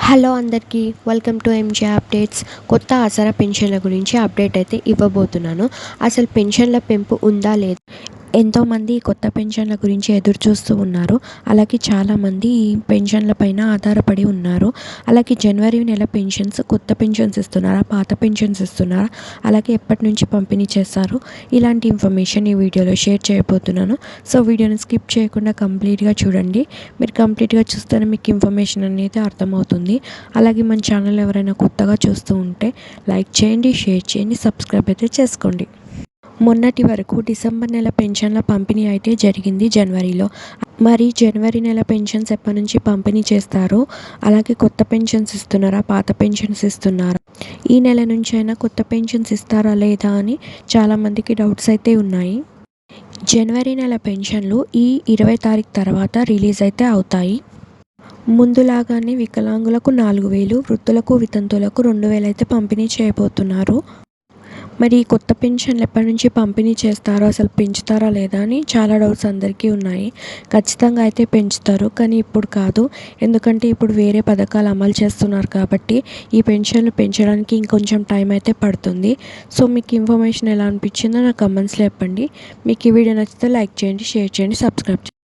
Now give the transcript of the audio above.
Hello అందరికీ welcome to M J updates. కొత్త ఆసరా పెన్షన్ల గురించి అప్డేట్ అయితే ఇవ్వబోతున్నాను. అసలు పెన్షన్ల పెంపు ఉందా లేదా, ఎంతోమంది కొత్త పెన్షన్ల గురించి ఎదురు చూస్తూ ఉన్నారు. అలాగే చాలామంది ఈ పెన్షన్ల పైన ఆధారపడి ఉన్నారు. అలాగే జనవరి నెల పెన్షన్స్, కొత్త పెన్షన్స్ ఇస్తున్నారా, పాత పెన్షన్స్ ఇస్తున్నారా, అలాగే ఎప్పటి నుంచి పంపిణీ చేస్తారు, ఇలాంటి ఇన్ఫర్మేషన్ ఈ వీడియోలో షేర్ చేయబోతున్నాను. సో వీడియోని స్కిప్ చేయకుండా కంప్లీట్గా చూడండి. మీరు కంప్లీట్గా చూస్తేనే మీకు ఇన్ఫర్మేషన్ అనేది అర్థమవుతుంది. అలాగే మన ఛానల్ ఎవరైనా కొత్తగా చూస్తూ ఉంటే లైక్ చేయండి, షేర్ చేయండి, సబ్స్క్రైబ్ అయితే చేసుకోండి. మొన్నటి వరకు డిసెంబర్ నెల పెన్షన్ల పంపిణీ అయితే జరిగింది జనవరిలో. మరి జనవరి నెల పెన్షన్స్ ఎప్పటి నుంచి పంపిణీ చేస్తారు, అలాగే కొత్త పెన్షన్స్ ఇస్తున్నారా, పాత పెన్షన్స్ ఇస్తున్నారా, ఈ నెల నుంచి అయినా కొత్త పెన్షన్స్ ఇస్తారా లేదా అని చాలామందికి డౌట్స్ అయితే ఉన్నాయి. జనవరి నెల పెన్షన్లు ఈ 20 తారీఖు తర్వాత రిలీజ్ అయితే అవుతాయి. ముందులాగానే వికలాంగులకు 4,000, వృద్ధులకు, వితంతువులకు 2,000 అయితే పంపిణీ చేయబోతున్నారు. మరి ఈ కొత్త పెన్షన్లు ఎప్పటి నుంచి పంపిణీ చేస్తారో, అసలు పెంచుతారా లేదా అని చాలా డౌట్స్ అందరికీ ఉన్నాయి. ఖచ్చితంగా అయితే పెంచుతారు, కానీ ఇప్పుడు కాదు. ఎందుకంటే ఇప్పుడు వేరే పథకాలు అమలు చేస్తున్నారు కాబట్టి ఈ పెన్షన్లు పెంచడానికి ఇంకొంచెం టైం అయితే పడుతుంది. సో మీకు ఇన్ఫర్మేషన్ ఎలా అనిపించిందో నాకు కమెంట్స్లో చెప్పండి. మీకు ఈ వీడియో నచ్చితే లైక్ చేయండి, షేర్ చేయండి, సబ్స్క్రైబ్ చేయండి.